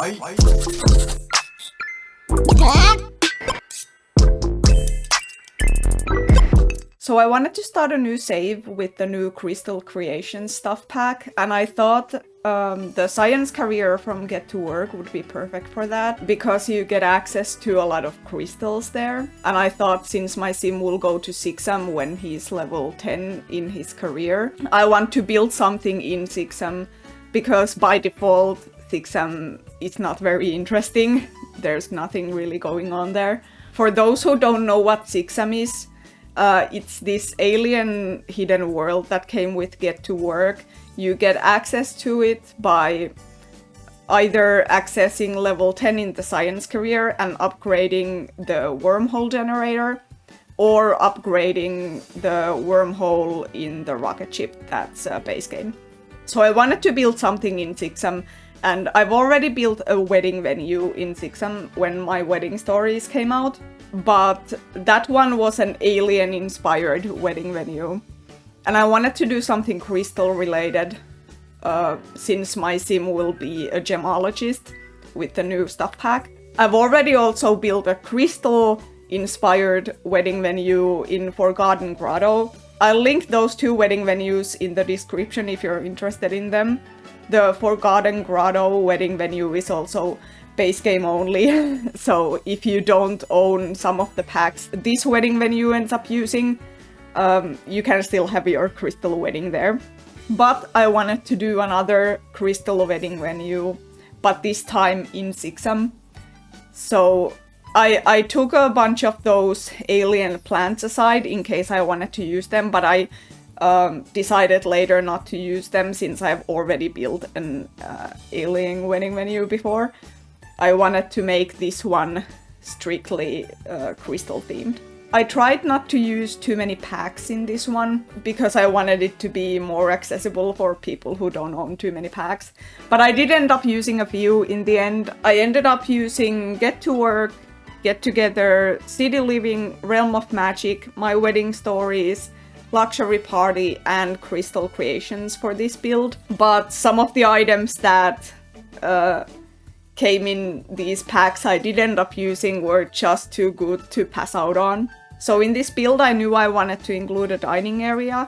So I wanted to start a new save with the new Crystal Creation stuff pack, and I thought the science career from Get to Work would be perfect for that, because you get access to a lot of crystals there. And I thought, since my sim will go to Sixam when he's level 10 in his career, I want to build something in Sixam, because by default Sixam is not very interesting. There's nothing really going on there. For those who don't know what Sixam is, it's this alien hidden world that came with Get to Work. You get access to it by either accessing level 10 in the science career and upgrading the wormhole generator, or upgrading the wormhole in the rocket ship that's a base game. So I wanted to build something in Sixam, and I've already built a wedding venue in Sixam when my wedding stories came out. But that one was an alien-inspired wedding venue. And I wanted to do something crystal-related, since my sim will be a gemologist with the new stuff pack. I've already also built a crystal-inspired wedding venue in Forgotten Grotto. I'll link those two wedding venues in the description if you're interested in them. The Forgotten Grotto wedding venue is also base game only, so if you don't own some of the packs this wedding venue ends up using, you can still have your crystal wedding there. But I wanted to do another crystal wedding venue, but this time in Sixam. So I took a bunch of those alien plants aside in case I wanted to use them, but I decided later not to use them since I've already built an alien wedding venue before. I wanted to make this one strictly crystal themed. I tried not to use too many packs in this one because I wanted it to be more accessible for people who don't own too many packs. But I did end up using a few in the end. I ended up using Get to Work, Get Together, City Living, Realm of Magic, My Wedding Stories, Luxury Party, and Crystal Creations for this build. But some of the items that came in these packs I did end up using were just too good to pass out on. So in this build I knew I wanted to include a dining area,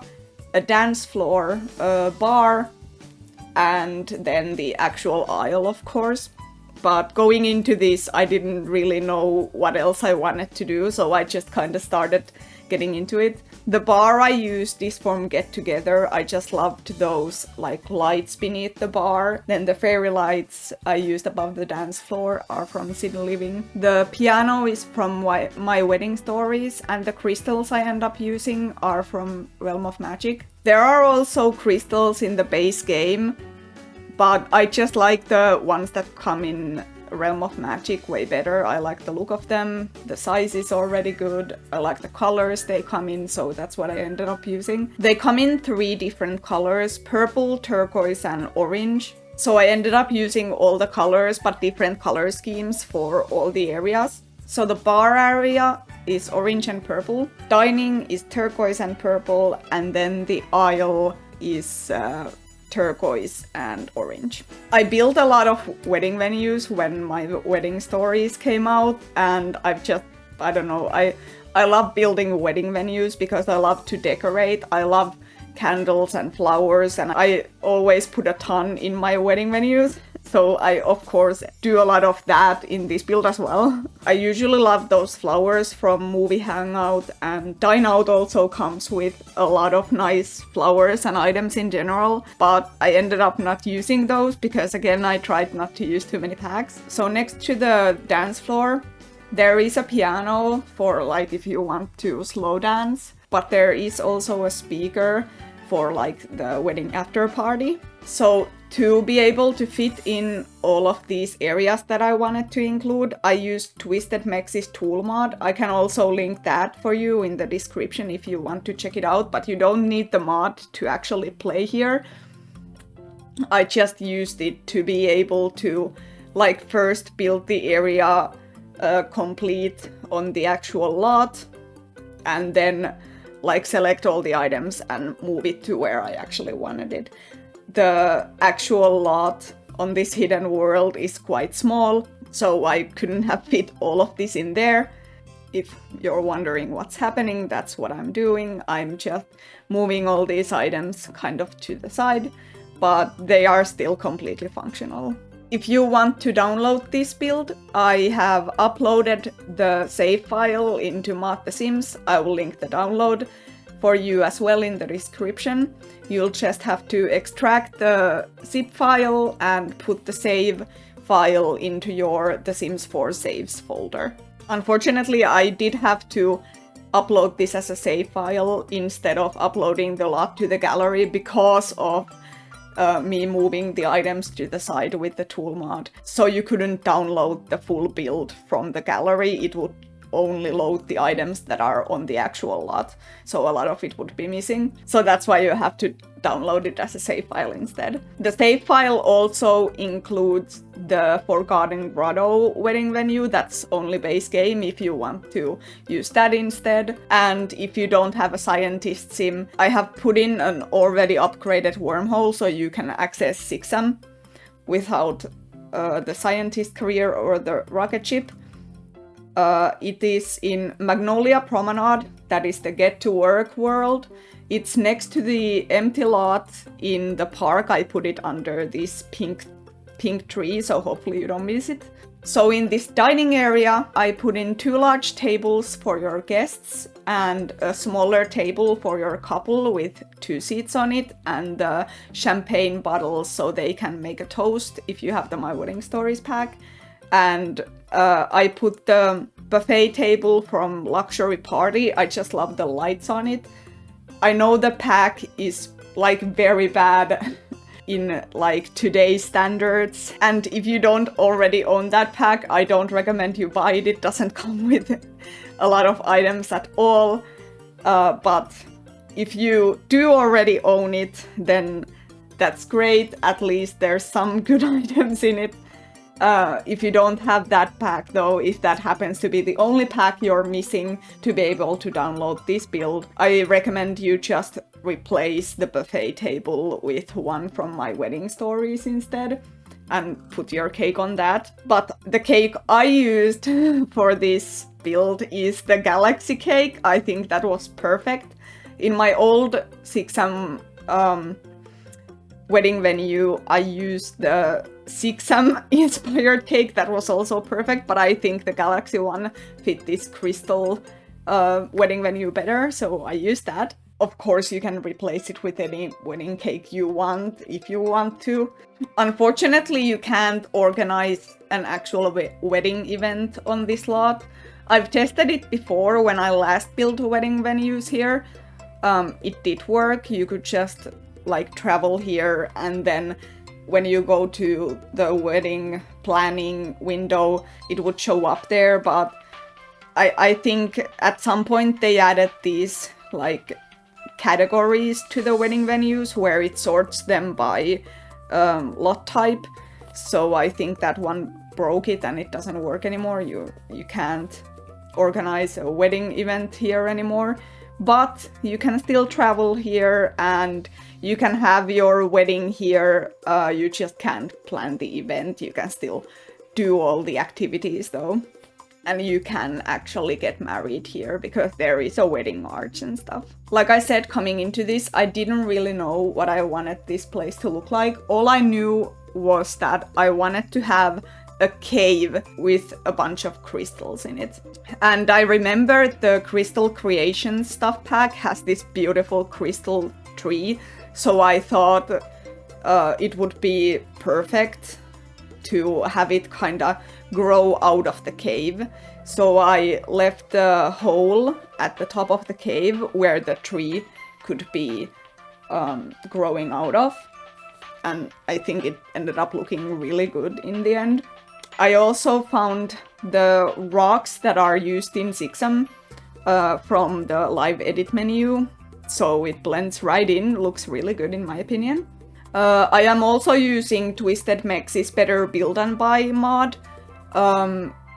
a dance floor, a bar, and then the actual aisle, of course. But going into this I didn't really know what else I wanted to do, so I just kind of started getting into it. The bar I used is from Get Together. I just loved those like lights beneath the bar. Then the fairy lights I used above the dance floor are from City Living. The piano is from My Wedding Stories, and the crystals I end up using are from Realm of Magic. There are also crystals in the base game, but I just like the ones that come in Realm of Magic way better. I like the look of them, the size is already good, I like the colors they come in, so that's what I ended up using. They come in 3 different colors: purple, turquoise, and orange. So I ended up using all the colors, but different color schemes for all the areas. So the bar area is orange and purple, dining is turquoise and purple, and then the aisle is turquoise and orange. I built a lot of wedding venues when my wedding stories came out, and I don't know, I love building wedding venues because I love to decorate. I love candles and flowers, and I always put a ton in my wedding venues. So I, of course, do a lot of that in this build as well. I usually love those flowers from Movie Hangout, and Dine Out also comes with a lot of nice flowers and items in general, but I ended up not using those because, again, I tried not to use too many packs. So next to the dance floor, there is a piano for like if you want to slow dance, but there is also a speaker for like the wedding after party. So to be able to fit in all of these areas that I wanted to include, I used Twisted Mex's tool mod. I can also link that for you in the description if you want to check it out, but you don't need the mod to actually play here. I just used it to be able to like first build the area complete on the actual lot, and then like select all the items and move it to where I actually wanted it. The actual lot on this hidden world is quite small, so I couldn't have fit all of this in there. If you're wondering what's happening, that's what I'm doing. I'm just moving all these items kind of to the side, but they are still completely functional. If you want to download this build, I have uploaded the save file into Mod The Sims. I will link the download for you as well in the description. You'll just have to extract the zip file and put the save file into your The Sims 4 saves folder. Unfortunately, I did have to upload this as a save file instead of uploading the lot to the gallery because of me moving the items to the side with the tool mod. So you couldn't download the full build from the gallery, it would only load the items that are on the actual lot. So a lot of it would be missing. So that's why you have to download it as a save file instead. The save file also includes the Forgotten Grotto wedding venue. That's only base game if you want to use that instead. And if you don't have a scientist sim, I have put in an already upgraded wormhole so you can access Sixam without the scientist career or the rocket ship. It is in Magnolia Promenade, that is the Get to Work world. It's next to the empty lot in the park. I put it under this pink tree, so hopefully you don't miss it. So in this dining area, I put in 2 large tables for your guests and a smaller table for your couple with 2 seats on it and champagne bottles so they can make a toast if you have the My Wedding Stories pack. And I put the buffet table from Luxury Party. I just love the lights on it. I know the pack is like very bad in like today's standards, and if you don't already own that pack, I don't recommend you buy it. It doesn't come with a lot of items at all, but if you do already own it, then that's great. At least there's some good items in it. If you don't have that pack though, if that happens to be the only pack you're missing to be able to download this build, I recommend you just replace the buffet table with one from My Wedding Stories instead and put your cake on that. But the cake I used for this build is the Galaxy cake. I think that was perfect. In my old Sixam wedding venue, I used the Sixam inspired cake that was also perfect, but I think the Galaxy one fit this crystal wedding venue better, so I used that. Of course, you can replace it with any wedding cake you want if you want to. Unfortunately, you can't organize an actual wedding event on this lot. I've tested it before when I last built wedding venues here. It did work. You could just like travel here, and then when you go to the wedding planning window, it would show up there. But I think at some point they added these like categories to the wedding venues where it sorts them by lot type. So I think that one broke it and it doesn't work anymore. You can't organize a wedding event here anymore. But you can still travel here and you can have your wedding here. You just can't plan the event. You can still do all the activities though. And you can actually get married here because there is a wedding arch and stuff. Like I said, coming into this, I didn't really know what I wanted this place to look like. All I knew was that I wanted to have a cave with a bunch of crystals in it. And I remember the Crystal Creation stuff pack has this beautiful crystal tree, so I thought it would be perfect to have it kinda grow out of the cave. So I left the hole at the top of the cave where the tree could be growing out of, and I think it ended up looking really good in the end. I also found the rocks that are used in Sixam from the live edit menu, so it blends right in, looks really good in my opinion. I am also using Twisted Mex's Better Build and Buy mod.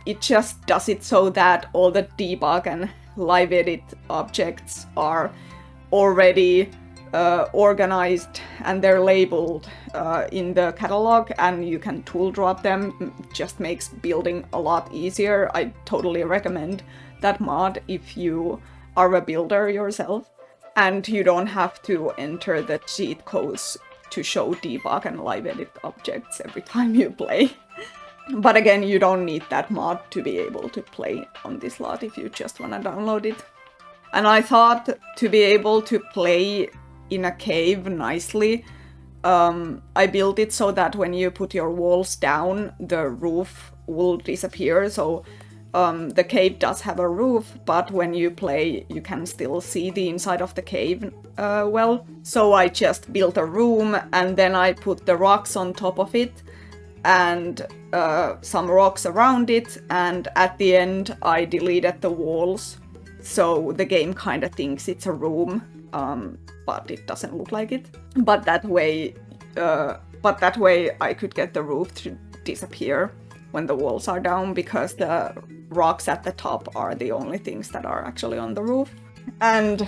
It just does it so that all the debug and live edit objects are already organized and they're labeled in the catalog, and you can tool drop them. Just makes building a lot easier. I totally recommend that mod if you are a builder yourself, and you don't have to enter the cheat codes to show debug and live edit objects every time you play. But again, you don't need that mod to be able to play on this lot if you just want to download it. And I thought to be able to play in a cave nicely, I built it so that when you put your walls down, the roof will disappear. So the cave does have a roof, but when you play, you can still see the inside of the cave well. So I just built a room, and then I put the rocks on top of it, and some rocks around it, and at the end I deleted the walls, so the game kind of thinks it's a room, but it doesn't look like it. But that way I could get the roof to disappear when the walls are down, because the rocks at the top are the only things that are actually on the roof. And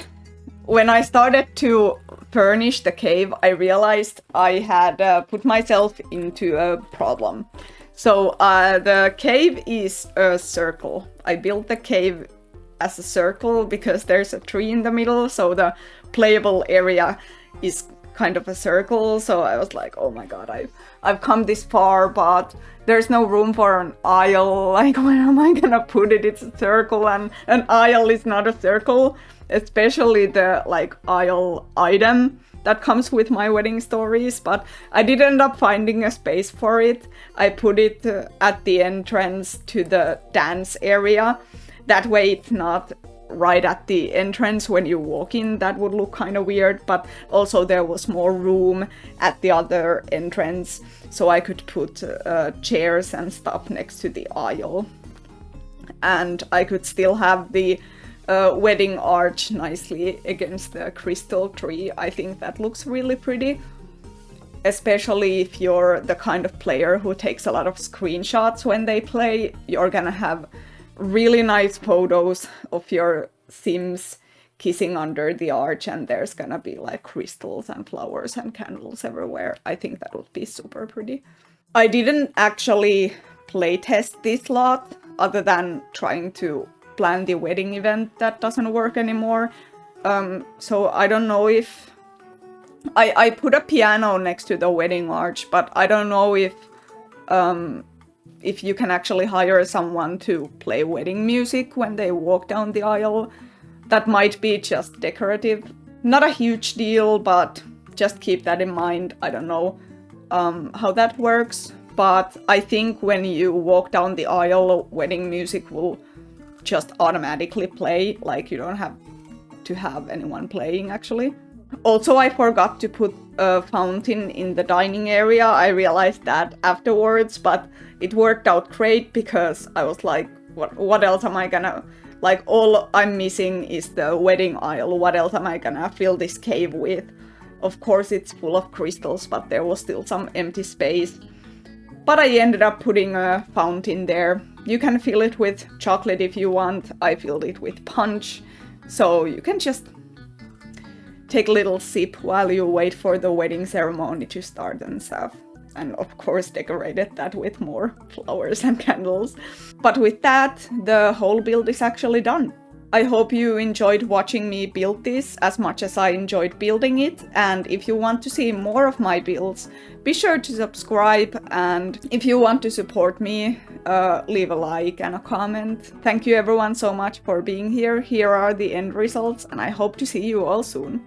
when I started to furnish the cave, I realized I had put myself into a problem. So the cave is a circle. I built the cave as a circle because there's a tree in the middle, so the playable area is kind of a circle. So I was like, oh my god, I've come this far, but there's no room for an aisle. Like, where am I gonna put it? It's a circle, and an aisle is not a circle, especially the like aisle item that comes with my wedding stories. But I did end up finding a space for it. I put it at the entrance to the dance area. That way it's not right at the entrance when you walk in. That would look kind of weird, but also there was more room at the other entrance, so I could put chairs and stuff next to the aisle. And I could still have the wedding arch nicely against the crystal tree. I think that looks really pretty, especially if you're the kind of player who takes a lot of screenshots when they play. You're gonna have really nice photos of your Sims kissing under the arch, and there's gonna be like crystals and flowers and candles everywhere. I think that would be super pretty. I didn't actually playtest this lot other than trying to plan the wedding event that doesn't work anymore. So I don't know if I put a piano next to the wedding arch, but I don't know if you can actually hire someone to play wedding music when they walk down the aisle. That might be just decorative. Not a huge deal, but just keep that in mind. I don't know how that works, but I think when you walk down the aisle, wedding music will just automatically play. Like, you don't have to have anyone playing, actually. Also, I forgot to put a fountain in the dining area. I realized that afterwards, but it worked out great because I was like, what else am I gonna... Like, all I'm missing is the wedding aisle. What else am I gonna fill this cave with? Of course, it's full of crystals, but there was still some empty space. But I ended up putting a fountain there. You can fill it with chocolate if you want. I filled it with punch. So you can just take a little sip while you wait for the wedding ceremony to start and stuff. And of course decorated that with more flowers and candles. But with that, the whole build is actually done. I hope you enjoyed watching me build this as much as I enjoyed building it, and if you want to see more of my builds, be sure to subscribe, and if you want to support me, leave a like and a comment. Thank you everyone so much for being here. Here are the end results, and I hope to see you all soon.